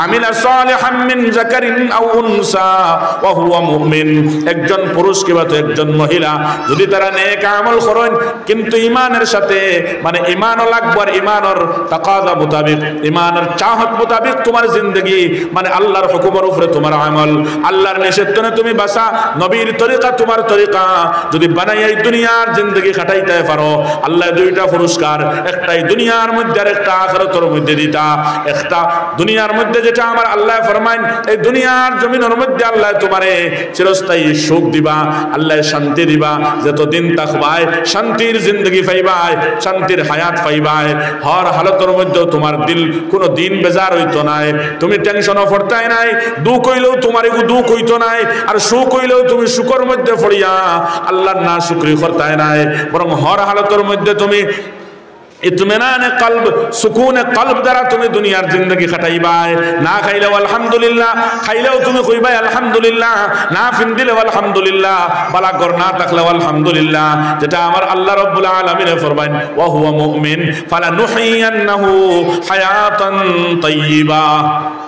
আমিলা সালিহাম মিন যাকারিন আও উনসা ওয়া হুয়া মুমিন, একজন পুরুষ কিংবা তো একজন মহিলা যদি তারা নেক আমল করেন কিন্তু ঈমানের সাথে, মানে ঈমানুল আকবার, ঈমানের তাকাযা মোতাবেক, ঈমানের চাহত মোতাবেক তোমার জিন্দেগি, মানে আল্লাহর হুকুমের উপরে তোমার আমল, আল্লাহর নিষেধ থেকে তুমি বাসা, নবীর তরিকা তোমার তরিকা যদি বানাই এই দুনিয়ার জিন্দেগি কাটাইতে পারো, আল্লাহ দুইটা পুরস্কার, একটাই দুনিয়ার মধ্যে আর একটা আখিরাতের মধ্যে দিতা। একটা দুনিয়ার মধ্যে যেটা আমার আল্লাহ ফরমাইন, এই দুনিয়ার জমিনের মধ্যে আল্লাহ তোমারে চিরস্থায়ী সুখ দিবা, আল্লাহ শান্তি দিবা, যতদিন থাকবাই শান্তির জিন্দেগি পাইবাই, শান্তির হায়াত পাইবাই, হর হালতের মধ্যে তোমার দিল কোনো দিন বেজার হইতো নাই, তুমি টেনশনও পড়তাই নাই, দুঃখ হইলেও তোমার দুঃখ হইতো নাই, আর সুখ হইলেও তুমি সুখের মধ্যে পড়িয়া আল্লাহর না শুকরি করতাই নাই, বরং হর হালতের মধ্যে তুমি ইতমিনানে কলব, সুকুনে কলব দ্বারা তুমি দুনিয়ার জিন্দগি কাটাইবাই। না খাইলেও আলহামদুলিল্লাহ, খাইলেও তুমি কইবাই আলহামদুলিল্লাহ, না ফিন্দিলেও আলহামদুলিল্লাহ, বালা ঘর না থাকলেও আলহামদুলিল্লাহ। যেটা আমার আল্লাহ রাব্বুল আলামিন ফরমায়েন, ওয়া হুয়া মুমিন ফালানুহিয়ান্নাহু হায়াতান তাইয়্যিবা,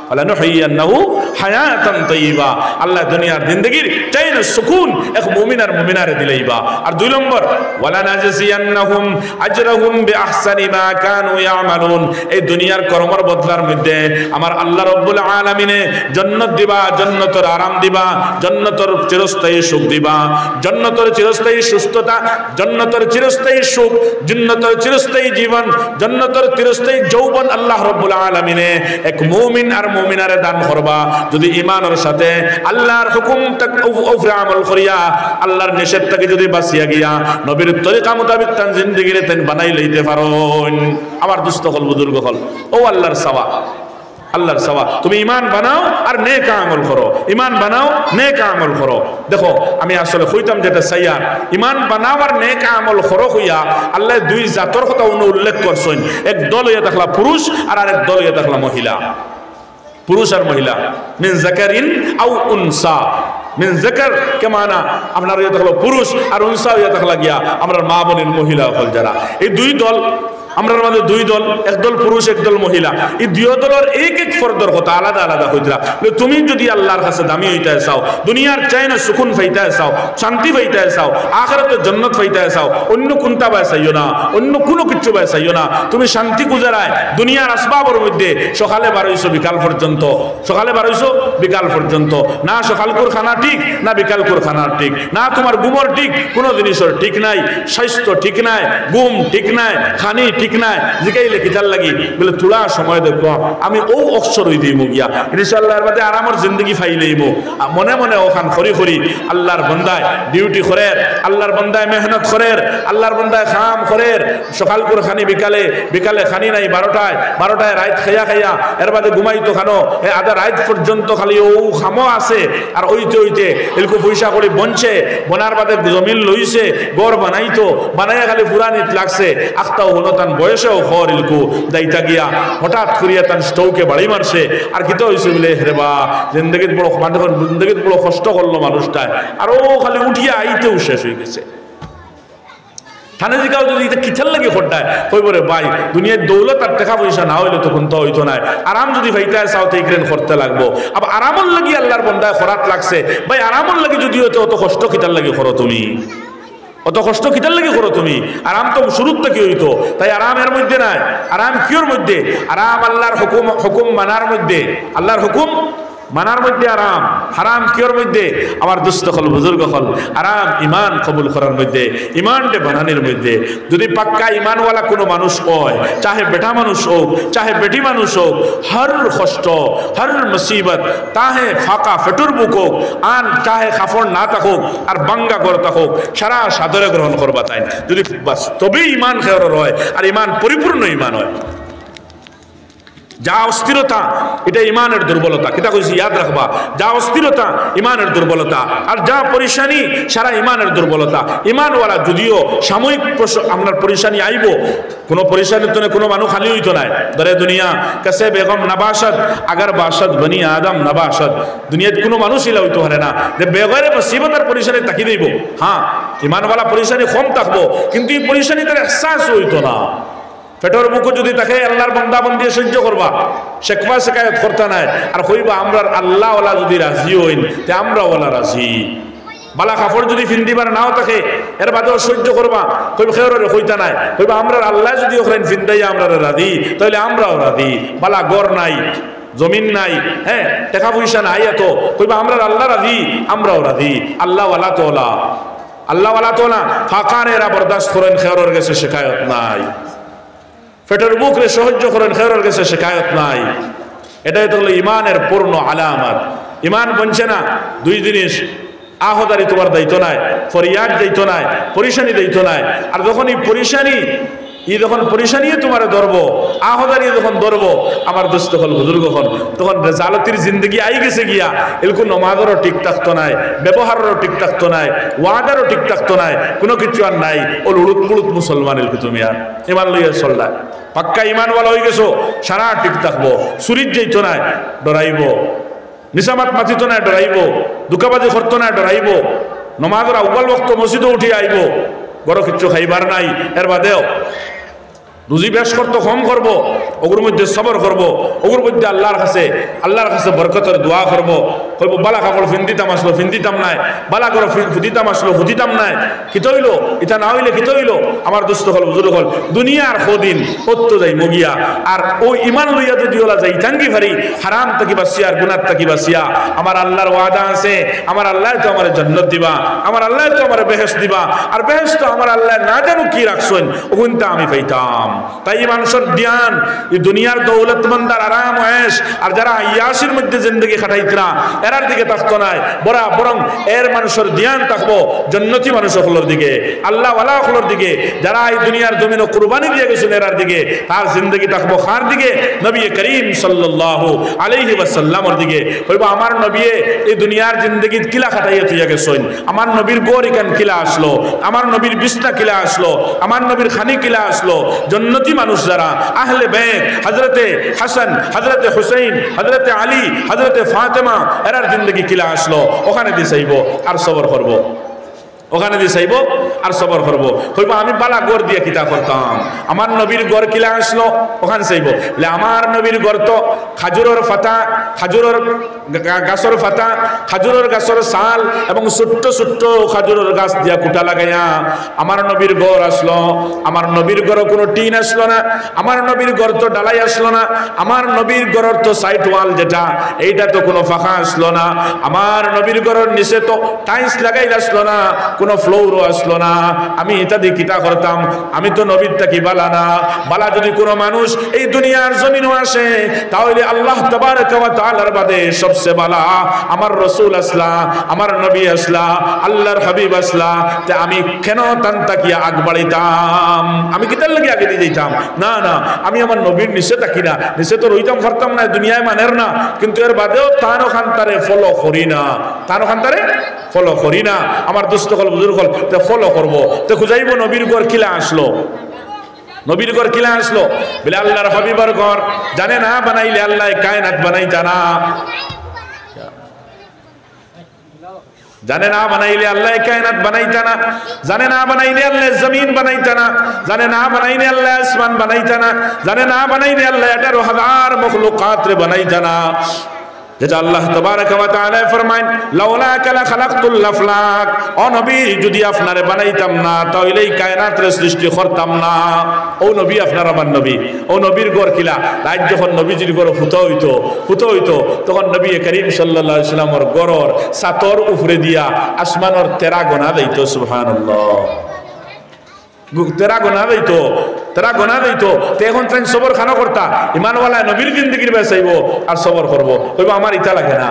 ফালানুহিয়ান্নাহু হায়াতান তাইয়্যিবা। আল্লাহ দুনিয়ার জিন্দগির চাইন সুকুন এক মুমিন আর মুমিনারে দিলাইবা। আর দুই নম্বর, ওয়ালা নাজজিয়ান্নাহুম আজরাহুম বিআহসানি মা কানু ইয়ামালুন, এই দুনিয়ার কর্মের বদলার মধ্যে আমার আল্লাহ রাব্বুল আলামিনে জান্নাত দিবা, জান্নাতের আরাম দিবা, জান্নাতের চিরস্থায়ী সুখ দিবা, জান্নাতের চিরস্থায়ী সুস্থতা, জান্নাতের চিরস্থায়ী সুখ, জান্নাতের চিরস্থায়ী জীবন, জান্নাতের চিরস্থায়ী যৌবন আল্লাহ রাব্বুল আলামিনে এক মুমিন আর মুমিনারে দান করবা যদি ঈমানের সাথে আল্লাহর হুকুম উপরে আমল করিয়া আল্লাহর নিষেধ থেকে যদি বাঁচিয়া গিয়া নবীর তরিকা মোতাবেক তার জিন্দেগিরে তেন বানাই লইতে পারেন। আমার দুস্থ হল বুজুর্গ হল, ও আল্লাহর সাওয়া, আল্লাহর সাওয়া, তুমি ঈমান বানাও আর নেক আমল করো, ঈমান বানাও নেক আমল করো। দেখো আমি আসলে কইতাম যেটা সাইয়ার, ঈমান বানাও আর নেক আমল করো হইয়া আল্লাহ দুই জাতর কথা উল্লেখ করছেন, এক দল হইয়া থাকলা পুরুষ আর আরেক দল হইয়া থাকলা মহিলা, পুরুষ আর মহিলা। মিন যাকারিন আও উনসা, মিন যাকার কে মানা আপনার ইয়া থাকলো পুরুষ, আর উনসা ইয়া থাকলা গিয়া আমরা মা বোনের মহিলা হল যারা, এই দুই দল আমরা মধ্যে দুই দল, একদল পুরুষ একদল মহিলা, এই দুই দলের এক এক ফরদর কথা আলাদা আলাদা হইতরা। তুমি যদি আল্লাহর কাছে দামি হইতে চাও, দুনিয়ার চাইনা সুকুন পাইতে চাও, শান্তি পাইতে চাও, আখিরাতে জান্নাত পাইতে চাও, অন্য কোনটা বাই চাইও না, অন্য কোনো কিছু বাই চাইও না, তুমি শান্তি গুজারায় দুনিয়ার আসবাবের মধ্যে সকালে বারইছো বিকাল পর্যন্ত, সকালে বারইছো বিকাল পর্যন্ত, না সকালকুর খানা ঠিক না বিকালকুর খানা ঠিক, না তোমার ঘুমর ঠিক, কোনো জিনিসের ঠিক নাই, স্বাস্থ্য ঠিক নাই, ঘুম ঠিক নাই, খানি ঠিক নাই, জিগাইলে কিতার লাগি বলে তোলা সময় দেখো আমি ও অক্ষর হই দিই মুগিয়া ইনশাআল্লাহর বাদে আরামর জিন্দগি ফাইলেইমু। মনে মনে ওখান খরি খরি আল্লাহর বান্দায় ডিউটি করে, আল্লাহর বান্দায় মেহনত করে, আল্লাহর বান্দায় খাম করে, সকাল করে খানি বিকালে, বিকালে খানি নাই 12টায় রাত খাইয়া খাইয়া এর বাদে ঘুমাইতো খানো আধা রাত পর্যন্ত খালি ও খামো আছে, আর ওইতে ওইতে এলকু পয়সা করে বনছে, বনার বাদে জমিন লইছে, গড় বানাইতো, বানাইয়া খালি পুরানিত লাগছে, আখতাও হলো তান বয়সেও খর ইলকু দাইতা গিয়া হঠাৎ করিয়া তান স্টৌকে বাড়ি মারছে, আর কিতো হয়েছে বলে হেরবা জিন্দগিত বড় মানুষের জিন্দগিত বড় কষ্ট করলো মানুষটায়, আর ও খালি উঠিয়া আইতেও শেষ হয়ে গেছে। থানে জিগাও যদি এটা কিথার লাগে খড্ডায় কইব রে ভাই দুনিয়ার দৌলত আর টাকা পয়সা না হইলে তখন তো হইতো না, আরাম যদি ভাইটায় চাও তো ইকরেন করতে লাগবো। আবার আরামর লাগি আল্লাহর বন্দায় খরাত লাগছে, ভাই আরামর লাগি যদি হইতো অত কষ্ট কিতার লাগে করো তুমি, অত কষ্ট কিতার লাগে করো তুমি, আরাম তো শুরুর থেকে হইতো, তাই আরামের মধ্যে নাই, আরাম কিওর মধ্যে, আরাম আল্লাহর হুকুম মানার মধ্যে, আল্লাহর হুকুম মানার মধ্যে আরাম, হারাম কিওর মধ্যে আমার দুস্থ হল বুজুর্গ হল আরাম ইমান কবুল করার মধ্যে, ইমানটে বানানোর মধ্যে। যদি পাক্কা ইমানওয়ালা কোনো মানুষ হয়, চাহে বেটা মানুষ হোক চাহে বেটি মানুষ হোক, হর কষ্ট হর মুসিবত তাহে ফাঁকা ফেটুর বুক হোক, আন চাহে কাফড় না থাকুক আর বাঙ্গা করে থাকুক, সারা সাদরে গ্রহণ করবা তাই যদি বাস, তবেই ইমান খেয়ার হয় আর ইমান পরিপূর্ণ ইমান হয়। যা অস্থিরতা এটা ইমানের দুর্বলতা, কিতা কইছি ইয়াদ রাখবা, যা অস্থিরতা ইমানের দুর্বলতা, আর যা পরেশানি সারা ইমানের দুর্বলতা। ইমানওয়ালা যদিও সাময়িক আপনার পরেশানি আইব, কোনো পরেশানির তো কোনো মানুষ খালি হইতো নাই, দরে দুনিয়া কাছে বেগম নবাসদ আগার বাসদ বনি আদম নবাসদ, দুনিয়াত কোনো মানুষ ইলা হইতো পারে না যে বেগরে মুসিবত আর পরেশানি তাকি দিব। হ্যাঁ ইমানওয়ালা পরেশানি কম থাকবো, কিন্তু এই পরেশানি তার এহসাস হইতো না, পেটের মুখও যদি তাকে আল্লাহর বান্দা বান্দি সহ্য করবা, শেখবা শেখায়ত করতে নাই, আর কইবা আমরা আল্লাহ ওয়ালা যদি রাজি হইন তে আমরা ওয়ালা রাজি। বালা কাপড় যদি ফিন্দিবার নাও থাকে এর বাদেও সহ্য করবা, কইবা খেয়রে কইতা নাই, কইবা আমরা আল্লাহ যদি ওখানে ফিন্দাইয়া আমরা রাজি তাহলে আমরাও রাজি। বালা গড় নাই, জমিন নাই, হ্যাঁ টাকা পয়সা নাই, এত কইবা আমরা আল্লাহ রাজি, আমরাও রাজি। আল্লাহ ওয়ালা তোলা, আল্লাহ ওয়ালা তোলা ফাঁকারে এরা বরদাস্ত করেন, খেয়রের কাছে শেখায়ত নাই। পেটের বুকরে সহ্য করেন, খেয়রের কাছে শেখায়ত নাই। এটাই তো হলো ইমানের পূর্ণ আলামত। ইমান বনছে না দুই জিনিস, আহদারি তোমার দায়িত্ব নাই, ফরিয়াদ দায়িত্ব নাই, পরিশানি দায়িত্ব নাই। আর যখন এই পরিশানি যখন পরিশানিয়ে তোমার ধরবো, আহদারি যখন ধরবো, আমার দোস্ত হল বুজুর্গ হল, তখন রেজালতির জিন্দগি আই গেছে গিয়া। এরকম নমাজেরও ঠিক থাকতো নাই, ব্যবহারেরও ঠিক থাকতো নাই, ওয়াদারও ঠিক থাকতো নাই, কোনো কিছু আর নাই। ও লুড়ুত মুড়ুত মুসলমান এলকু তুমি আর ইমান লইয়া চললা, পাক্কা ইমানওয়ালা হয়ে গেছো, সারা ঠিক থাকবো। চুরির যেত নাই ডরাইব, নিসামাত মাতিত নাই ডরাইব, দুকাবাজি করতো না ডরাইব, নমাজের আউ্বাল বক্ত মসজিদে উঠে আইব, বড় কিচ্ছু খাইবার নাই। এর বাদেও রুজি বেশ করতো, কম করবো, ওগুর মধ্যে সবর করবো, ওগুর মধ্যে আল্লাহর কাছে বরকতের দোয়া করবো। কইব বালা কাপড় ফিন্দিতাম আসলো, ফিন্দিতাম নাই, বালা করে ফুদিতাম আসলো, ফুদিতাম নাই, কিত হইলো এটা না হইলে কিত হইলো। আমার দোস্ত হল বুজুর্গ হল, দুনিয়ার কদিন কত যাই মগিয়া। আর ওই ইমান লইয়া যদি ওলা যাই টাঙ্গি ভারি, হারাম তাকি বাসিয়া আর গুনার তাকি বাসিয়া, আমার আল্লাহর ওয়াদা আছে, আমার আল্লাহ তো আমার জান্নাত দিবা, আমার আল্লাহ তো আমার বেহেশত দিবা। আর বেহেশত তো আমার আল্লাহ না জানো কি রাখছেন, ওগুনটা আমি পাইতাম। তাই মানুষের জ্ঞান এই দুনিয়ার দৌলতমন্দার আরাম আয়েশ, আর যারা ইয়াসির মধ্যে জিন্দগি খাটাইতরা এরার দিকে থাকতো নাই, বরং এর মানুষের জ্ঞান থাকবো জান্নাতি মানুষ হলোর দিকে, আল্লাহ ওয়ালা হলোর দিকে। যারা এই দুনিয়ার জমিন কুরবানি দিয়ে গেছেন এরার দিকে, তার জিন্দগি থাকবো কার দিকে? নবী করিম সাল্লাল্লাহু আলাইহি ওয়াসাল্লামের দিকে। কইবো আমার নবী এই দুনিয়ার জিন্দগি কিলা খাটাইয়া তুইয়া গেছেন, আমার নবীর গোরিকান কিলা আসলো, আমার নবীর বিছনা কিলা আসলো, আমার নবীর খানি কিলা আসলো। জান্নাতি মানুষ যারা আহলে বাইত, হযরতে হাসান, হযরতে হুসাইন, হযরতে আলী, হযরতে ফাতেমা, এরার জিন্দগি কিলা আসলো, ওখানে দিয়ে চাইব আর সবর করবো, ওখানে দিয়ে চাইব আর সবর করবো। কইব আমি বালা গড় দিয়ে কিতা করতাম, আমার নবীর গড় কিলা আসলো, ওখানে চাইব। আমার নবীর গড় তো খাজুরের ফাতা, খাজুরের গাছর ফাতা, খাজুরের গাছর সাল এবং ছোট্ট ছোট্ট খাজুরের গাছ দিয়া কুটা লাগাইয়া আমার নবীর গড় আসলো। আমার নবীর গড় কোনো টিন আসলো না, আমার নবীর গড় তো ডালাই আসলো না, আমার নবীর গড়ের তো সাইড ওয়াল যেটা এইটা তো কোনো ফাঁকা আসলো না, আমার নবীর গড়ের নিচে তো টাইলস লাগাই আসলো না, কোনো ফ্লোরও আসলো না। আমি এটা দিয়ে কিতা করতাম, আমি তো নবীরটা কি বালা না। বালা যদি কোনো মানুষ এই দুনিয়ার জমিনও আসে, তাহলে আল্লাহ তাবারক ওয়া তাআলার বাদে সবচেয়ে বালা আমার রাসূল আসলা, আমার নবী আসলা, আল্লাহর হাবিব আসলা। তে আমি কেন তান তাকিয়া আগ বাড়াইতাম, আমি কিতার লাগি আগে দিয়ে যাইতাম না। না, আমি আমার নবীর নিচে তাকি না, নিচে তো রইতাম পারতাম না, দুনিয়ায় মানের না, কিন্তু এর বাদেও তানো খান্তারে ফলো করি না, তানো খান্তারে ফলো করি না। আমার দোস্ত হল বুজুর্গ হল, তে ফলো করবো, তে খুঁজাইব নবীর ঘর কিলা আসলো, নবীর ঘর কিলা আসলো বলে আল্লাহর হাবিবের ঘর। জানে না বানাইলে আল্লাহ কায়নাত বানাইতা না, জানে না বানাইলে আল্লাহ কায়নাত বানাইতা না, জানে না বানাইলে আল্লাহ জমিন বানাইতা না, জানে না বানাইলে আল্লাহ আসমান বানাইতা না, জানে না বানাইলে আল্লাহ 18,000 মখলুকাত রে বানাইতা না। যেটা আল্লাহ তাবারক ওয়া তাআলা ফরমায়, লাউলাকা লাখালাকতুল আফলাক, ও নবী যদি আপনারে বানাইতাম না তাহলে এই কায়নাতের সৃষ্টি করতাম না। ও নবী আপনার আমার নবী, ও নবীর ঘর কিলা রাত যখন নবীজির ঘর ফুটো হইতো তখন নবী করিম সাল্লাল্লাহু আলাইহি ওয়াসাল্লামের ঘরের ছাতর উপরে দিয়া আসমানের 13 গোনা দিত। সুবহানাল্লাহ, 13 গোনা দিত। তো এখন তাই সবর খানো করতা, ইমানওয়ালা নবীর জিন্দগির বেসাইব আর সবর করবো। কইব আমার ইটা লাগে না,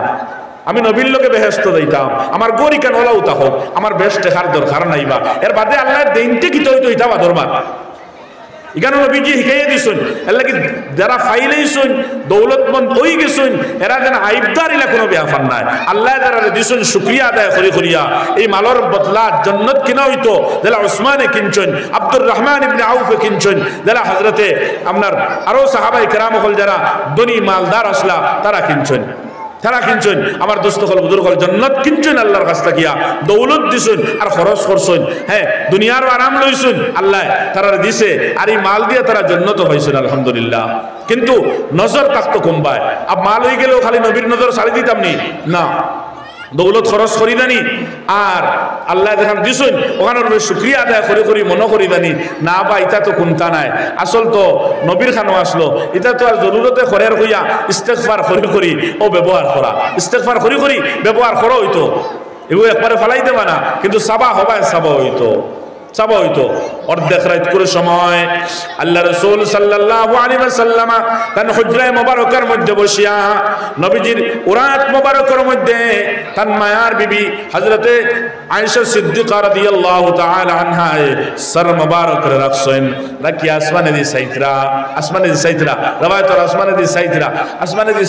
আমি নবীর লোকে বেহেস্ত দিতাম, আমার গরি কেন ওলাও তা হোক, আমার বেশ টেকার দরকার নাইবা। এর বাদে আল্লাহ দিনটি কি হইতো ইটা বা দরবার এখানে নবীজি শিখাইয়া দিছুন। এর লাগি যারা ফাইলেইছুন দৌলতমন্দ হয়ে গেছুন, এরা যেন আইবদার ইলা কোনো ব্যাপার নাই। আল্লাহ যারা দিছুন শুকরিয়া আদায় করিয়া এই মালর বদলা জান্নাত কিনা হইতো। যারা উসমানে কিনছেন, আব্দুর রহমান ইবনে আউফে কিনছেন, যারা হযরতে আপনার আরো সাহাবায়ে কেরাম হল যারা ধনী মালদার আসলা তারা কিনছেন। তারা কিনছেন আমার দোস্ত হল বুজুর্গ হল জান্নাত কিনছেন আল্লাহর কাছ থেকে দৌলত দিছেন আর খরচ করছেন হ্যাঁ দুনিয়ার আরাম লইছেন আল্লাহ তারা দিছে আর এই মাল দিয়ে তারা জান্নাত হয়েছেন আলহামদুলিল্লাহ কিন্তু নজর থাকতো কমবায় আর মাল হয়ে গেলেও খালি নবীর নজর ছাড়ি দিতাম নি না দৌলত খরচ করি দানি আর আল্লাহ দেখান দিছেন ওখানে শুক্রিয়া আদায় করে করি মনে করি দানি না বা এটা তো কোনটা নাই আসল তো নবীর খানো আসলো এটা তো আর জরুরতে খরের হইয়া ইস্তেগফার করি ও ব্যবহার করা ইস্তেগফার করি ব্যবহার করো হইতো এগুলো একবারে ফেলাই দেবা না কিন্তু সাবা হবায় সাবা হইতো সাবা হইতো অর্ধেক রাত করে সময় আল্লাহ রাসূল সাল্লাল্লাহু আলাইহি ওয়াসাল্লাম তান হুজরায়ে মুবারকার মধ্যে বসিয়া নবীজির উরাত মুবারকের মধ্যে তান মায়ার বিবি হযরতে আয়েশা সিদ্দিকা রাদিয়াল্লাহু তাআলা আনহা সর মুবারক রাখছেন রাখি আসমানে দি সাইতরা রওয়ায়াত আসমানে দি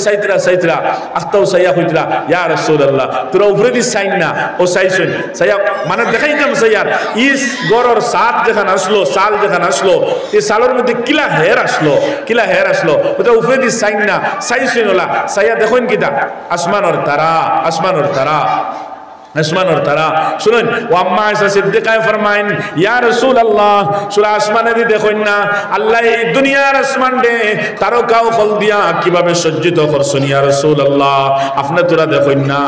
সাইতরা আখতাও সাইয়া হইতরা ইয়া রাসূলুল্লাহ তোরা উপরে দি সাইন না ও সাইছেন সাইয়া মানে দেখাইতাম সাইয়ার ইস গরর সাত যেখান আসলো সাল যেখান আসলো এই সালের মধ্যে কিলা হেয়ার আসলো ওটা উপরে দি সাইন না সাইছেন ওলা সাইয়া দেখুন কিটা আসমানের তারা শুনুন ও আম্মা আয়েশা সিদ্দিকা ফরমাইন ইয়া রাসূলুল্লাহ সূরা আসমানে দি দেখুন না আল্লাহ এই দুনিয়ার আসমান দে তারকাও ফল দিয়া কিভাবে সজ্জিত করছেন ইয়া রাসূলুল্লাহ আপনি তোরা দেখুন না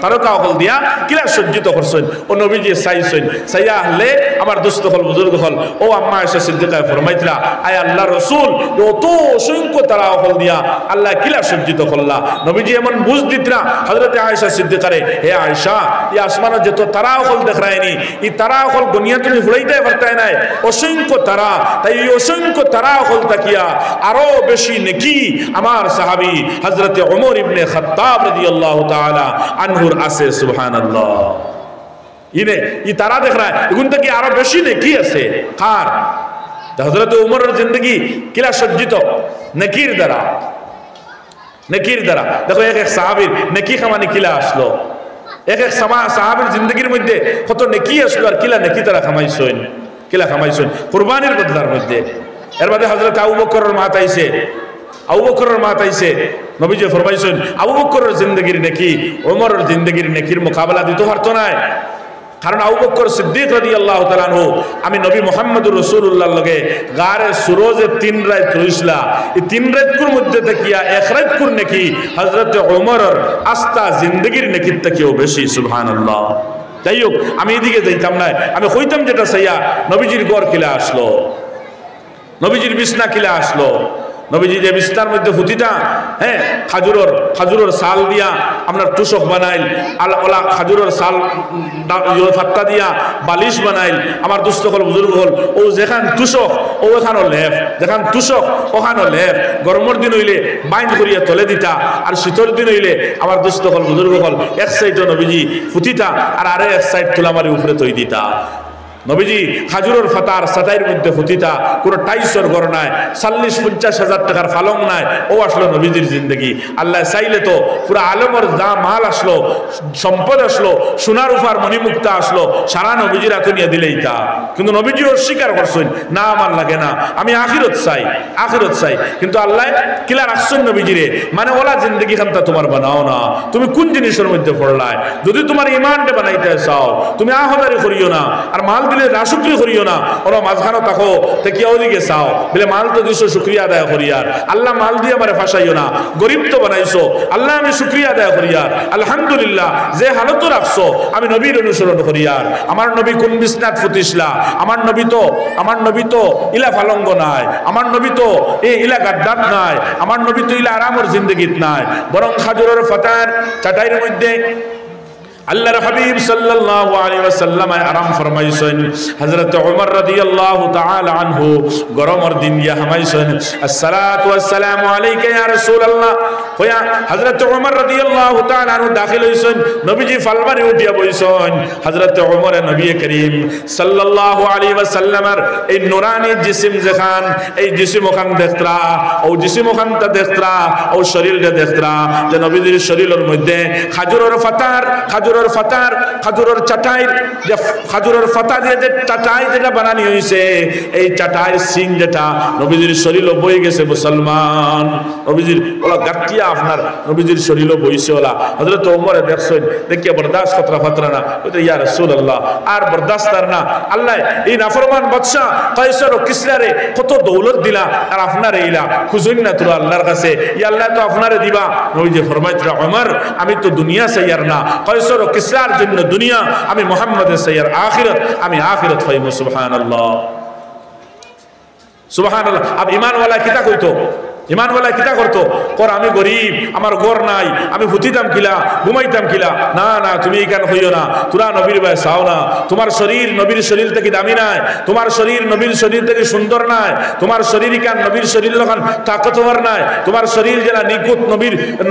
তারকাও ফল দিয়া কিলা সজ্জিত করছেন ও নবীজি চাইছেন চাইয়া হলে আমার দোস্ত হল বুজুর্গ হল ও আম্মা আয়েশা সিদ্দিকা ফরমাইতরা আয় আল্লাহ রাসূল অত অসংখ্য তারাও ফল দিয়া আল্লাহ কিলা সজ্জিত করলা নবীজি এমন বুঝ দিতরা হযরতে আয়েশা সিদ্দিকারে হে আয়েশা ये आसमान जो तो तारा हल देख रहा है नहीं ये तारा हल दुनिया तुम हुड़ाईते पड़ता है ना असंख्य तारा ताई असंख्य तारा हल तकिया आरो बेशी नेकी हमार साहबी हजरत उमर इब्ने खत्ताब रदियल्लाहु ताआला अन्हुर आसे सुबहानल्लाह ये तारा देख रहा है इगुन तक आरो बेशी नेकी आसे खार हजरत उमर जिंदगी किला सज्जित नेकीर द्वारा देखो एक साहाबीर नेकी खामानी किला आसलो एक साहाबीर जिंदगीर मध्य कत नेकी आसलो और किला नेकी तारा खामाइছেন কুরবানির বদলার মধ্যে এর বাদে হযরত আবু বকরের মাত আইছে নবীজি ফরমাইছেন আবু বকরের জিন্দেগীর নেকি ওমরের জিন্দেগীর নেকির মোকাবেলা দিতে পারতো না কারণ আবু বকর সিদ্দিক রাদিয়াল্লাহু তাআলা আনহু আমি নবী মুহাম্মদুর রাসূলুল্লাহর লগে গারে সুরোজে 3 রাত রইছলা এই 3 রাতকুর মধ্যে দেখিয়া এক রাতকুর নেকি হযরত ওমরের আস্তা জিন্দেগীর নেকির থেকেও বেশি সুবহানাল্লাহ যাই হোক আমি এদিকে যাইতাম না আমি কইতাম যেটা সাইয়া নবীজির গড় কিলা আসলো নবীজির বিছনা কিলা আসলো নবীজি যে বিছনার মধ্যে ফুটিটা হ্যাঁ খাজুরের সাল দিয়া আপনার তুষক বানাইল ওলা খাজুরের সাল ফাত্তা দিয়া বালিশ বানাইল আমার দুস্থ হল বুজুর্গ হল ও যেখান তুষক ও এখানো লেফ যেখান তুষক ওখানো লেফ গরমের দিন হইলে বাইন করিয়া তলে দিতা আর শীতর দিন হইলে আমার দুস্থ হল বুজুর্গ হল এক সাইডে নবীজি ফুটিতা আর আরে এক সাইড তুলামারি উপরে তৈ দিতা নবীজি খাজুরের ফাতার সাতাইর মধ্যে ফুটিতা কোনো টাইসর ঘর নাই 40-50 হাজার টাকার ফালং নাই ও আসলো নবীজির জিন্দগি আল্লাহ চাইলে তো পুরো আলমের যা মাল আসলো সম্পদ আসলো সোনার উফার মণিমুক্তা আসলো সারা নবীজির হাতে নিয়ে দিলেই তা কিন্তু নবীজি অস্বীকার করছেন না আমার লাগে না আমি আখিরত চাই কিন্তু আল্লাহ কিলা রাখছেন নবীজিরে মানে ওলা জিন্দগি খানটা তোমার বানাও না তুমি কোন জিনিসের মধ্যে পড়লাই যদি তোমার ইমানটা বানাইতে চাও তুমি আহদারি করিও না আর মাল দিলে রাশুক্রিয়া করিও না ওরা মাঝখানো থাকো তেকিয়া ওদিকে চাও বলে মাল তো দিছো শুক্রিয়া আদায় করিয়ার আল্লাহ মাল দিয়ে আমারে ফাঁসাইও না গরিব তো বানাইছো আল্লাহ আমি শুক্রিয়া আদায় করিয়ার আলহামদুলিল্লাহ যে হালত রাখছো আমি নবীর অনুসরণ করিয়ার আমার নবী কোন বিছনাত ফুটিসলা আমার নবী তো ইলা ফালঙ্গ নাই আমার নবী তো ইলা গাদ্দার নাই আমার নবী তো ইলা আরামর জিন্দগিত নাই বরং খাজুরের ফাতার চাটাইয়ের মধ্যে আল্লাহর হাবিব সাল্লাল্লাহু আলাইহি ওয়াসাল্লাম আরাম ফরমাইছেন হযরত ওমর রাদিয়াল্লাহু তাআলা আনহু গরমের দিন ইয়া হামাইছেন আসসালাতু ওয়াসসালামু আলাইকা ইয়া রাসূলুল্লাহ কয়া হযরত ওমর রাদিয়াল্লাহু তাআলা আনহু দাখিল হইছেন নবীজি ফালবারে উঠিয়া বইছেন হযরত ওমর নবী করিম সাল্লাল্লাহু আলাইহি ওয়াসাল্লামের এই নূরানি জিসম যেখান এই জিসম ওখান দেখতরা ও জিসম ওখানটা দেখতরা ও শরীরটা দেখতরা যে নবীজির শরীরের মধ্যে খাজুরের ফাতার খাজুরের ফাতার খাজুরের চাটাই যে খাজুরের ফাতা দিয়ে যে চাটাই যেটা বানানি হয়েছে এই চাটাই সিং যেটা নবীজির শরীরও বয়ে গেছে মুসলমান নবীজির ওলা গাটিয়া আপনার নবীজির শরীরও বইছে ওলা হযরত ওমরে দেখছেন দেখিয়া বরদাস্ত কতরা ফাতরা না ওই ইয়া রাসূলুল্লাহ আর বরদাস্ত আর না আল্লাহ এই নাফরমান বাদশা কায়সার ও কিসরারে কত দৌলত দিলা আর আপনারে ইলা খুঁজুন না তোরা আল্লাহর কাছে ইয়া আল্লাহ তো আপনারে দিবা নবীজি ফরমাইতরা ওমর আমি তো দুনিয়া সাইয়ার না কায়সার ও কিসরার জন্য দুনিয়া আমি মুহাম্মদের সাইয়ার আখিরাত আমি আখিরাত পাইবো সুবহানাল্লাহ সুবহানাল্লাহ আব ঈমানওয়ালা কিতা কইতো ইমানওয়ালা কিতা করতো কর আমি গরিব আমার ঘর নাই আমি ফুটিতাম কিলা ঘুমাইতাম কিলা না না তুমি কেন হইও না তোরা নবীর ভাই চাও না তোমার শরীর নবীর শরীর থেকে দামি নাই তোমার শরীর নবীর শরীর থেকে সুন্দর নাই তোমার শরীর কেন নবীর শরীর লখান তাকতওয়ার নাই তোমার শরীর যারা নিকুত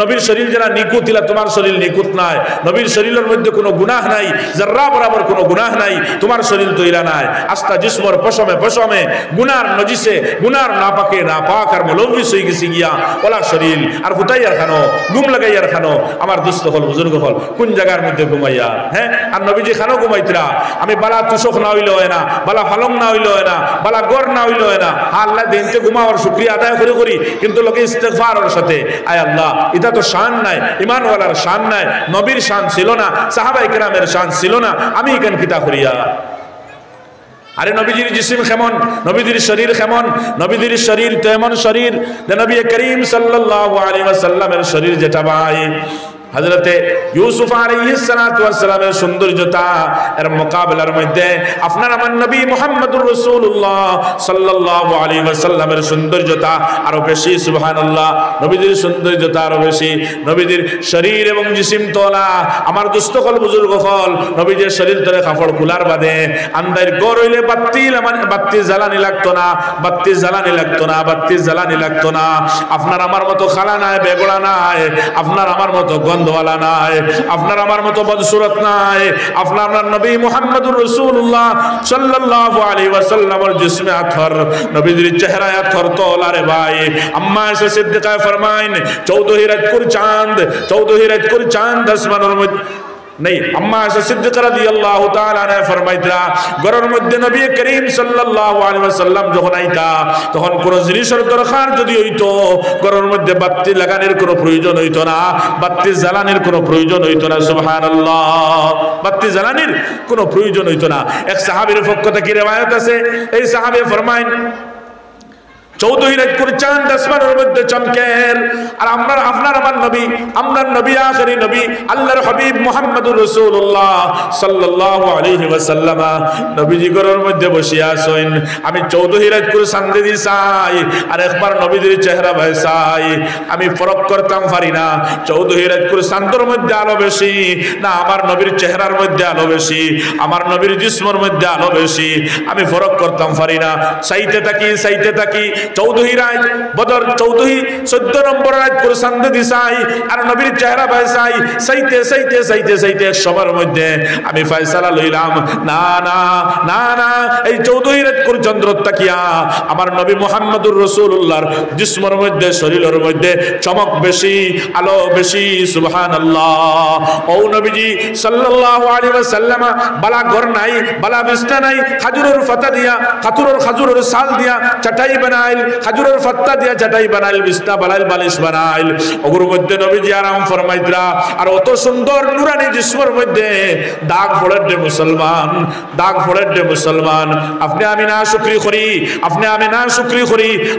নবীর শরীর যারা নিকুত ইলা তোমার শরীর নিকুত নাই নবীর শরীরের মধ্যে কোনো গুনাহ নাই যারা বরাবর কোনো গুনাহ নাই তোমার শরীর তো ইলা নাই আস্তা জিসমর পশমে গুনার নজিসে গুনার নাপাকে নাপাক আর মুলব্বিস গেছি গিয়া ওলা শরীর আর ফুটাইয়ার খানো ঘুম লাগাইয়ার খানো আমার দুস্থ হল বুজুর্গ হল কোন জায়গার মধ্যে ঘুমাইয়া হ্যাঁ আর নবীজি খানো ঘুমাইতরা আমি বালা তুষক না হইলে হয় না বালা ফালং না হইলে হয় না বালা গড় না হইলে হয় না আল্লাহ দিনতে ঘুমাওয়ার শুকরিয়া আদায় করি কিন্তু লোকে ইস্তেগফারের সাথে আয় আল্লাহ এটা তো শান নাই ঈমানওয়ালার শান নাই নবীর শান ছিল না সাহাবায়ে কেরামের শান ছিল না আমি কেন কিতা করিয়া আরে নবীজির জিসিম কেমন নবীজির শরীর কেমন নবীজির শরীর তো এমন শরীর যে নবী করিম সাল্লাল্লাহু আলাইহি ওয়াসাল্লামের শরীর যেটা ভাই হযরতে ইউসুফ আলাইহিস সালাতু ওয়াস সালামের সৌন্দর্যতা এর মোকাবেলার মধ্যে আপনার আমার নবী মুহাম্মদুর রাসূলুল্লাহ সাল্লাল্লাহু আলাইহি ওয়াসাল্লামের সৌন্দর্যতা আরো বেশি সুবহানাল্লাহ নবীজির সৌন্দর্যতা আরো বেশি নবীজির শরীর এবং জিসিম তোলা আমার দুস্থ কল বুজুর্গ কল নবীজির শরীর ধরে কাপড় কুলার বাদে আন্দার গর হইলে বাতি জ্বালানি লাগতো না বাতি জ্বালানি লাগতো না বাতি জ্বালানি লাগতো না আপনার আমার মতো খালা নাই বেগড়া নাই আপনার আমার মতো গন্ধওয়ালা নাই আপনার আমার মতো বদসুরত নাই আপনার আমার নবী মুহাম্মদুর রাসূলুল্লাহ সাল্লাল্লাহু আলাইহি ওয়াসাল্লামের জিসমে আথর নবীর চেহারায় আথর তোলা রে ভাই আম্মা এসে সিদ্দিকা ফরমাইন 14 রাত করে চাঁদ আসমানের মধ্যে नहीं अम्मा ऐसा सिद्दीक़ রাদিয়াল্লাহু তাআলা ने फरमाइतरा ঘরের মধ্যে নবী করিম সাল্লাল্লাহু আলাইহি ওয়াসাল্লাম যখন আইতা তখন কোন জিনিসের দরকার যদি হইতো ঘরের মধ্যে বাতি লাগানোর কোনো প্রয়োজন হইতো না বাতি জ্বালানোর কোনো প্রয়োজন হইতো না সুবহানাল্লাহ বাতি জ্বালানোর কোনো প্রয়োজন হইতো না এক সাহাবীর পক্ষ থেকে riwayat আছে এই সাহাবী ফরমাইন 14 রাত করে চাঁদ আসমানের মধ্যে চমকের আর আপনার আমার নবী আখেরি নবী আল্লাহর হাবিব মুহাম্মদুর রাসূলুল্লাহ সাল্লাল্লাহু আলাইহি ওয়াসাল্লাম নবীজি ঘরের মধ্যে বসিয়া আছেন আমি 14 রাত করে চাঁদ দি চাই আর একবার নবীজির চেহারা ভাই চাই আমি ফরক করতাম পারি না 14 রাত করে চাঁদের মধ্যে আলো বেশি না আমার নবীর চেহারার মধ্যে আলো বেশি আমার নবীর জিসমের মধ্যে আলো বেশি আমি ফরক করতাম পারি না চাইতে থাকি 14 রাত বদর 14 নম্বর রাত করে চাঁদ দি চাই আর নবীর চেহারা ভাই চাই চাইতে সবার মধ্যে আমি ফয়সালা লইলাম না না না না এই 14 রাত করে চন্দ্র তাকিয়া আমার নবী মুহাম্মদুর রাসূলুল্লাহর জিসমের মধ্যে শরীরের মধ্যে চমক বেশি আলো বেশি সুবহানাল্লাহ ও নবীজি সাল্লাল্লাহু আলাইহি ওয়াসাল্লাম বালা ঘর নাই বালা বিছনা নাই খাজুরের পাতা দিয়া খাজুরের সাল দিয়া চাটাই বানাইল খাজুরের পাতা দিয়া চাটাই বানাইল বিছনা বানাইল বালিশ বানাইল ওগুর মধ্যে নবীজি আরাম ফরমাইতরা আর অত সুন্দর নুরানি জিসমের মধ্যে দাগ পড়ে দে মুসলমান আপনি আমি না শুকরি করি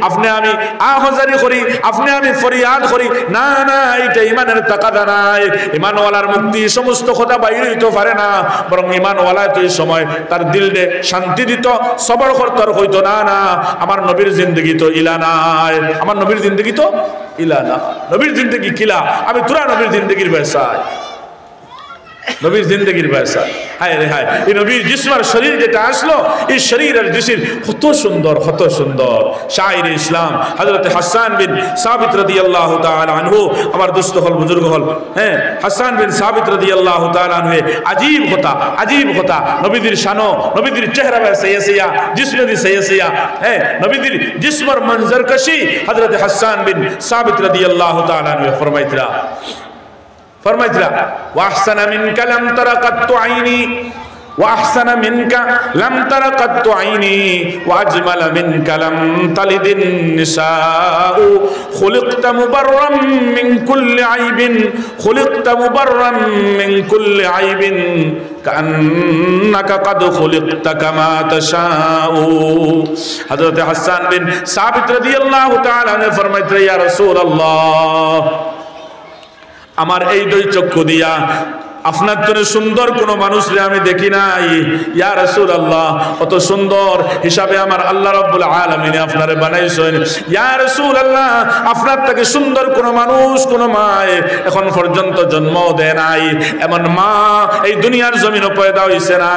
আপনি আমি আহজারি করি আপনি আমি ফরিয়াদ করি না না এটা ইমানের তাকাদা নাই ইমানওয়ালার মুক্তি সমস্ত কথা বাইরে হইতে পারে না বরং ইমানওয়ালা তো এই সময় তার দিলে শান্তি দিত সবর করতে হইতো না না আমার নবীর জিন্দগি তো ইলা নাই আমার নবীর জিন্দগি তো ইলা না নবীর জিন্দগি কিলা আমি তোরা নবীর জিন্দগির বেসাই নবীর জিন্দগির বেসা হায় রে হায় এই নবীর জিসমের শরীর যেটা আসলো এই শরীরের জিসির কত সুন্দর শায়ের ইসলাম হযরত হাসান বিন সাবিত রাদিয়াল্লাহু তাআলা আনহু আমার দোস্ত হল বুজুর্গ হল হ্যাঁ হাসান বিন সাবিত রাদিয়াল্লাহু তাআলা আনহু আজীব কথা নবীর শানো নবীর চেহারা বেসাইয়া জিসমে দি সাইয়া হ্যাঁ নবীর জিসমের মঞ্জর কশি হযরত হাসান বিন সাবিত রাদিয়াল্লাহু তাআলা আনহু ফরমাইতরা ফরমাইতরা ওয়া আহসানা মিনকা লাম তারা কাত্তু আইনি وأحسن منك لم تر قط عيني وأجمل منك لم تلد النساء خلقت مبرا من كل عيب خلقت مبرا من كل عيب كأنك قد خلقت كما تشاء حضرت حسان بن ثابت رضي الله تعالى عنه فرمائے يا رسول الله আমার এই দুই চক্ষু দিয়া আপনার জন্য সুন্দর কোন মানুষরে আমি দেখি নাই ইয়া রাসূলুল্লাহ কত সুন্দর হিসাবে আমার আল্লাহ রাব্বুল আলামিন আপনারে বানাইছেন ইয়া রাসূলুল্লাহ আপনার থেকে সুন্দর কোন মানুষ কোন মা এখন পর্যন্ত জন্ম দেয় নাই এমন মা এই দুনিয়ার জমিনে পয়দা হইছে না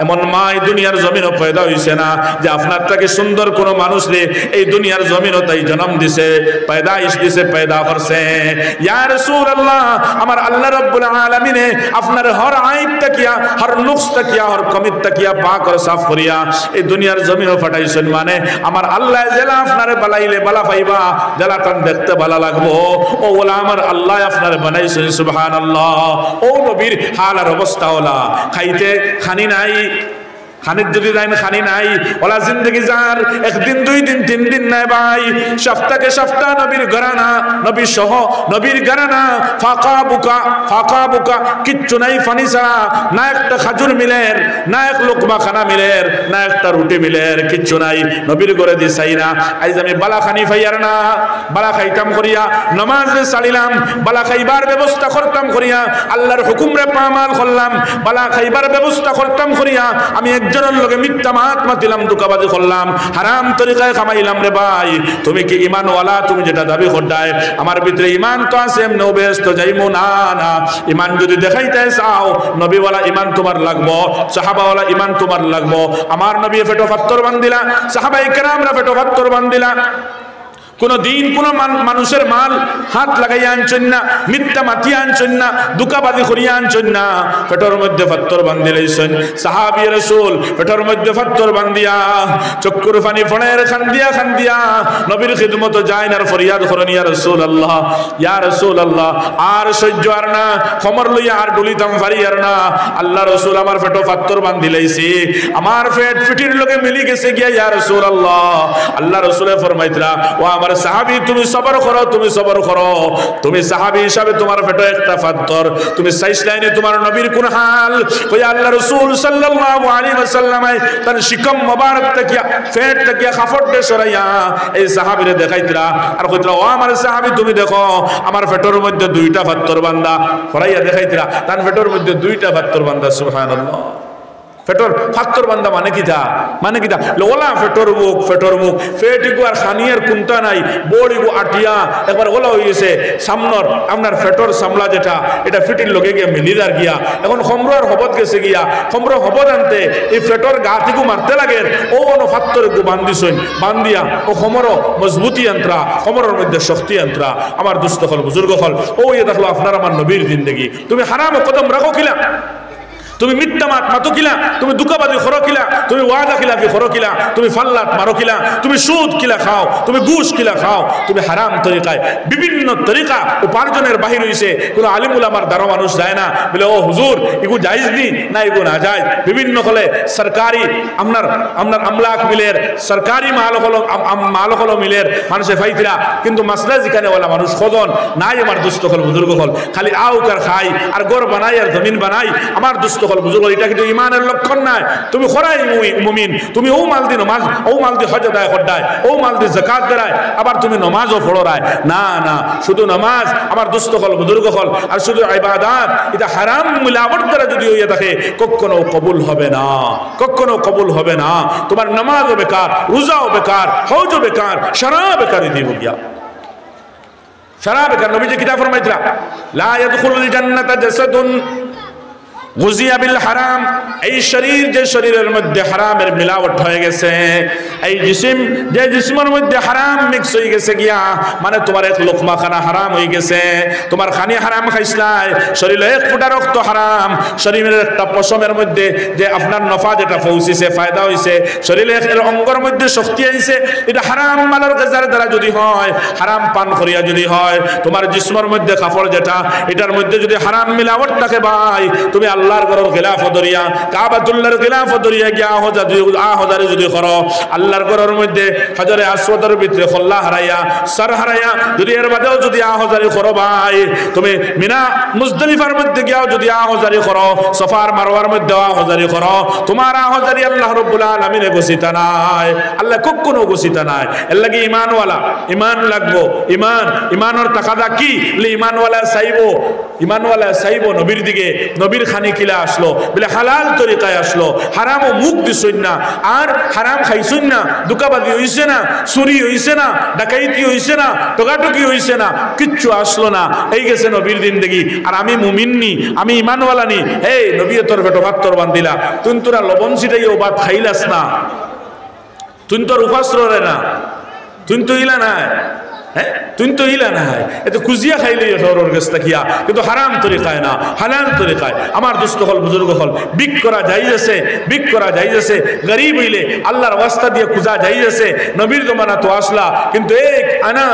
এমন মা এই দুনিয়ার জমিনে পয়দা হইছে না যে আপনার থেকে সুন্দর কোন মানুষরে এই দুনিয়ার জমিনে তাই জন্ম দিছে পয়দাইশ দিছে পয়দা করছে ইয়া রাসূলুল্লাহ আমার আল্লাহ রাব্বুল আলামিন আপনার হর আইব তাকিয়া হর নুকস তাকিয়া হর কমিত তাকিয়া পাক আর সাফ করিয়া এই দুনিয়ার জমিনে পাঠাইছেন মানে আমার আল্লাহ জেলা আপনারে বালাইলে বালা পাইবা জেলা টান দেখতে ভালো লাগবো ও ওলা আমার আল্লাহ আপনারে বানাইছেন সুবহানাল্লাহ ও নবীর হাল আর অবস্থা ওলা খাইতে খানি নাই খানির যদি যাইন খানি নাই ওলা জিন্দগি যার একদিন দুই দিন তিন দিন নাই ভাই সপ্তাহে সপ্তাহ নবীর ঘরানা নবী সহ নবীর ঘরানা ফাঁকা বুকা কিচ্ছু নাই ফানি ছাড়া না একটা খাজুর মিলের না এক লোকমা খানা মিলের না একটা রুটি মিলের কিচ্ছু নাই নবীর ঘরে দিছাই না আইজ আমি বালা খানি ফাইয়ার না বালা খাইতাম করিয়া নমাজ ছাড়িলাম বালা খাইবার ব্যবস্থা করতাম করিয়া আল্লাহর হুকুমরে পামাল করলাম বালা খাইবার ব্যবস্থা করতাম করিয়া আমি একজনের লগে মিথ্যা মাত মাতিলাম দুকাবাজি করলাম হারাম তরিকায় কামাইলাম রে ভাই তুমি কি ঈমান ওয়ালা তুমি যেটা দাবি করদায় আমার ভিতরে ঈমান তো আছে এমনি ব্যস্ত যাইমু না না ঈমান যদি দেখাইতে চাও নবী ওয়ালা ঈমান তোমার লাগবো সাহাবা ওয়ালা ঈমান তোমার লাগবো আমার নবী পেটো পাত্তর বান্দিলা সাহাবায়ে কেরামরা পেটো পাত্তর বান্দিলা কোন দিন কোন মানুষের মাল হাত লাগাইয়া আনছেন না মিথ্যা মাতিয়া আনছেন না দুকাবাজি করিয়া আনছেন না পেটের মধ্যে পাত্তর বান্ধি লাইছেন সাহাবী রাসূল পেটের মধ্যে পাত্তর বান্ধিয়া চক্ষুর পানি ফোনের খান্দিয়া নবীর খিদমত যায় না ফরিয়াদ করেন ইয়া রাসূলুল্লাহ আর সহ্য আর না খমর লইয়া আর ডুলিতাম পারি আর না আল্লাহ রাসূল আমার পেটো পাত্তর বান্ধি লাইছি আমার পেট পিটির লগে মিলি গেছে গিয়া ইয়া রাসূলুল্লাহ আল্লাহ রাসূলে ফরমাইতরা ও আমার সাহাবী তুমি সবর করো তুমি সাহাবী হিসাবে তোমার পেটে একটা পাত্তর তুমি সাইজ লাইনে তোমার নবীর কোন হাল কই আল্লাহ রাসূল সাল্লাল্লাহু আলাইহি ওয়াসাল্লাম তার শিকম মোবারক তাকিয়া পেট তাকিয়া খাফট দে সরাইয়া এই সাহাবীরে দেখাইতরা আর কইতরা ও আমার সাহাবী তুমি দেখো আমার পেটের মধ্যে দুইটা পাত্তর বান্দা সরাইয়া দেখাইতরা তার পেটের মধ্যে দুইটা পাত্তর বান্দা সুবহানাল্লাহ পেটর পাত্তর বান্দা মানে কিটা ওলা পেটর মুখ পেটিগু আর খানিয়ার কুন্তা নাই বড়িগু আটিয়া একবার ওলা হয়ে গেছে সামনর আপনার পেটর সামলা যেটা এটা ফিটির লগে গিয়া মিলিদার গিয়া এখন খমরার হবত গেছে গিয়া খমর হবত আনতে এই পেটর গা থেকে মারতে লাগে ও অন পাত্তর গু বান্দিয়া ও খমর মজবুতি আন্তরা খমরের মধ্যে শক্তি আন্তরা আমার দুস্থ হল বুজুর্গ হল ও ইয়ে দেখলো আপনার আমার নবীর জিন্দেগি তুমি হারাম কদম রাখো কিলা তুমি মিথ্যা মাতো কিলা তুমি দুকাবাজি খরো কিলা তুমি ওয়াদা খিলাফি খরো কিলা তুমি ফাল্লাত মারো কিলা তুমি সুদ কিলা খাও তুমি ঘুষ কিলা খাও তুমি হারাম তরিকায় বিভিন্ন তরিকা উপার্জনের বাহির হইছে কোনো আলিম উলামার দ্বারা মানুষ যায় না বলে ও হুজুর এগু জায়েজ নি না এগু না যায় বিভিন্ন হলে সরকারি আপনার আমলাক মিলের সরকারি মাল হলো মিলের মানুষে ফাইতিরা কিন্তু মাসলা যেখানে ওলা মানুষ খোদন নাই আমার দুস্থ হল বুজুর্গ হল খালি আউকার খাই আর গড় বানাই আর জমিন বানাই আমার দুস্থ বুজুর্গ এটা কিন্তু ঈমানের লক্ষণ নাই তুমি খরাই মুমিন তুমি ও মাল দি নামাজ ও মাল দি হজ আদায় করদায় ও মাল দি যাকাত দেয় আবার তুমি নামাজও পড়রায় না শুধু নামাজ আমার দুস্থ হল বুজুর্গ হল আর শুধু ইবাদত এটা হারাম মিলাবট দ্বারা যদি হইয়া থাকে কখনো কবুল হবে না তোমার নামাজও বেকার রোজাও বেকার হজও বেকার সারা বেকারই দিব গিয়া সারা বেকার নবীজি কিতাব ফরমাইতরা লা ইয়াদখুলুল জান্নাতা জাসাদুন গুজিয়া বিল হারাম, এই শরীর যে শরীরের মধ্যে হারামের মিলাওয়াট হয়ে গেছে, এই জিসিম যে জিসমের মধ্যে হারাম মিক্স হয়ে গেছে গিয়া, মানে তোমার এক লোকমা খানা হারাম হয়ে গেছে, তোমার খানি হারাম খাইছলাই, শরীরে এক ফুটা রক্ত হারাম, শরীরের একটা পশমের মধ্যে যে আপনার নফা যেটা পৌঁছিছে ফায়দা হইছে, শরীরে এর অঙ্গের মধ্যে শক্তি আইছে, এটা হারাম মালের গেজার দ্বারা যদি হয়, হারাম পান করিয়া যদি হয়, তোমার জিসমের মধ্যে কাপড় যেটা এটার মধ্যে যদি হারাম মিলাওয়াট থাকে ভাই, তুমি আল্লাহর ঘরের খিলাফ দরিয়া কাবাতুল্লাহর খিলাফ দরিয়া গিয়া আহজারে যদি করো, আল্লাহর ঘরের মধ্যে হাজারে আসওয়াদের ভিতরে খল্লা হারাইয়া সর হারাইয়া যদি এর বাদেও যদি আহজারি করো ভাই, তুমি মিনা মুজদলিফার মধ্যে গিয়াও যদি আহজারি করো, সফার মারওয়ার মধ্যে আহজারি করো, তোমার আহজারি আল্লাহ রাব্বুল আলামিনে গসিতা নাই, আল্লাহ কখনো গসিতা নাই। এর লাগি ঈমানওয়ালা ঈমান লাগবো, ঈমানের তাকাদা কি, ঈমানওয়ালা চাইবো, ঈমানওয়ালা চাইবো নবীর দিকে, নবীর খানি কিলা আসলো বলে হালাল তরিকায় আসলো, হারামও মুখ দিছই না, আর হারাম খাইছই না, দুকাবাদি হইছে না, চুরি হইছে না, ডাকাইতি হইছে না, টোকাটুকি হইছে না, কিচ্ছু আসলো না, এই গেছে নবীর জিন্দেগি। আর আমি মুমিননি, আমি ঈমানওয়ালা নি, এই নবী তোর পেটো ভাত তোর বান্দিলা, তুই তোরা লবণ ছিটাইও ভাত খাইলাস না, তুই তোর উপাস রে না, তুই তো ইলা নাই, হ্যাঁ তুই তো ইলা না হয়, এত কুজিয়া খাইলে ওর গেছ থাকিয়া, কিন্তু হারাম তরিকায় না, হালাল তরিকায়। আমার দোস্ত হল বুজুর্গ হল, বিক করা যাই আছে, বিক করা যাই আছে, গরিব হইলে আল্লাহর ওয়াস্তা দিয়ে কুজা যাই আছে। নবীর জমানা তো আসলা, কিন্তু এক আনা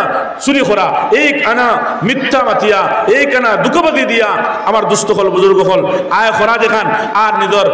চুরি করা, এক আনা মিথ্যা মাতিয়া, এক আনা দুঃখবাদী দিয়া আমার দোস্ত হল বুজুর্গ হল আয় করা দেখান, আর নিজের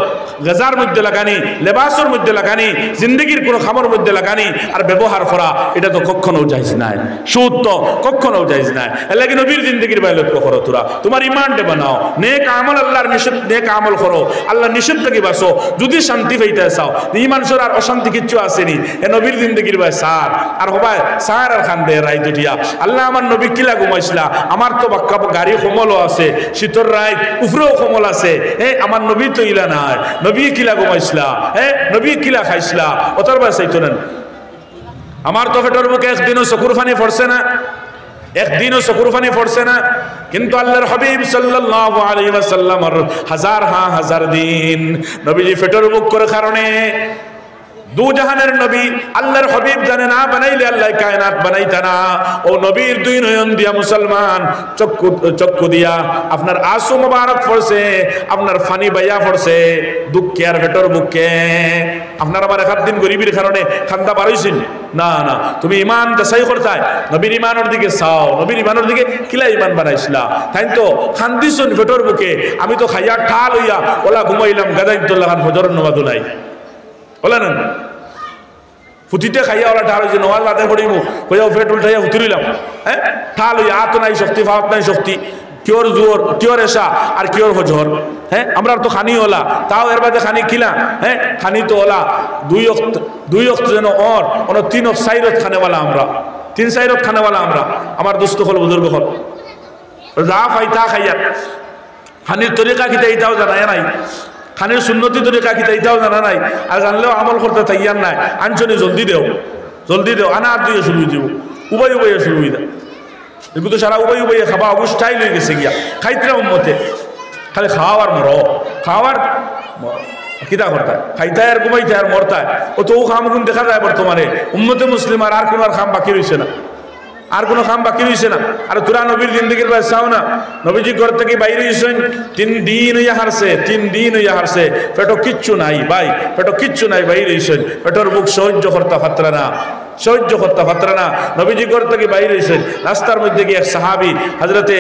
গেজার মধ্যে লাগানি, লেবাসের মধ্যে লাগানি, জিন্দগির কোনো খামর মধ্যে লাগানি আর ব্যবহার করা, এটা তো কখনো যাইজ নাই, সুদ তো কখনো যাইজ নাই। এর লাগি নবীর জিন্দগির বাইরে লক্ষ্য করো, তোরা তোমার ইমানটা বানাও, নেক আমল, আল্লাহর নিষেধ নেক আমল করো, আল্লাহ নিষেধ থেকে বাঁচো। যদি শান্তি পাইতে চাও, ইমান সর আর অশান্তি কিচ্ছু আসেনি, এ নবীর জিন্দগির ভাই সার আর হবাই সার আর খান দে রায় দুটিয়া। আল্লাহ আমার নবী কিলা ঘুমাইছিলা, আমার তো বাক্কা গাড়ি কোমলও আছে, শীতর রায় উফরেও কোমল আছে, আমার নবী তো ইলা নাই, নবী কিলা ঘুমাইছিলা, নবী কিলা খাইছিলা, অতর বাই চাইতো নেন। আমার তো পেটের বুকে একদিনও চকুর ফানি পড়ছে না, একদিনও চকুর ফানি পড়ছে না, কিন্তু আল্লাহর হাবিব সাল্লাল্লাহু আলাইহি ওয়াসাল্লামের হাজার দিন নবীজি পেটের বুক করে কারণে দু জাহানের নবী আল্লাহর হাবিব জানে না বানাইলে আল্লাহ কায়নাত বানাইতা না। ও নবীর দুই নয়ন দিয়া মুসলমান চক্ষু দিয়া আপনার আসু মুবারক পড়ছে, আপনার ফানি বাইয়া পড়ছে দুঃখে আর পেটের বুকে। আপনার আবার এক দিন গরিবের কারণে খান্দা বাড়াইছেন না, না তুমি ইমান দেশাই করতাই, নবীর ইমানের দিকে চাও, নবীর ইমানের দিকে কিলা ইমান বানাইছিলা, তাই তো খান্দিছুন পেটের বুকে। আমি তো খাইয়া ঠাল হইয়া ওলা ঘুমাইলাম গাদাইতুল্লাহ খান ফজর নামাজ নাই বলে না, ফুটিতে খাইয়া ওরা ঠাল হয়েছে, নমাজ আদায় করিব কইয়া ফেট উল্টাইয়া উতরিলাম, হ্যাঁ ঠাল হইয়া আত নাই শক্তি, ফাওয়াত নাই শক্তি, কিওর জোর কিওর এসা আর কিওর হজর। হ্যাঁ আমরা তো খানি ওলা, তাও এর বাদে খানি কিলা, হ্যাঁ খানি তো ওলা দুই অক্ত যেন ওর অন 3 অক্ত 4 অক্ত খানেওয়ালা আমরা, 3-4 অক্ত খানেওয়ালা আমরা। আমার দোস্ত হল বুজুর্গ হল যা খাই তা খাইয়া, খানির তরিকা খিতা এটাও জানায় নাই, খানের সুন্নতি তরিকা খিতা এটাও জানা নাই, আর জানলেও আমল করতে তাইয়ার নাই। আনছনি জলদি দেও, জলদি দেও, আনা আর দিয়ে শুরু দিব, উবাই শুরু হয়ে দেয়, এগুলো তো সারা উবাই খাবা অবস্থায় লয়ে গেছে গিয়া, খাইতে উম্মতে খালি খাওয়ার মর, খাওয়ার কিতা করতায়, খাইতায় আর ঘুমাইতায় আর মরতায়। ও তো খাম গুণ দেখা যায় বর্তমানে উম্মতে মুসলিম আর কোনো আর খাম বাকি রয়েছে না, আর কোনো কাম বাকি রয়েছে না। আর তোরা নবীর জিন্দগির বাইরে চাও না, নবীজি ঘর থেকে বাইরে হয়েছেন 3 দিন হইয়া হারছে, 3 দিন হইয়া হারছে, পেটো কিচ্ছু নাই ভাই, পেটো কিচ্ছু নাই, বাইরে হয়েছেন, পেটোর বুক সহ্য করতে পাত্রা না, সহ্য করতে পাত্রা না। নবীজি ঘর থেকে বাইরে হয়েছেন, রাস্তার মধ্যে গিয়ে এক সাহাবি হজরতে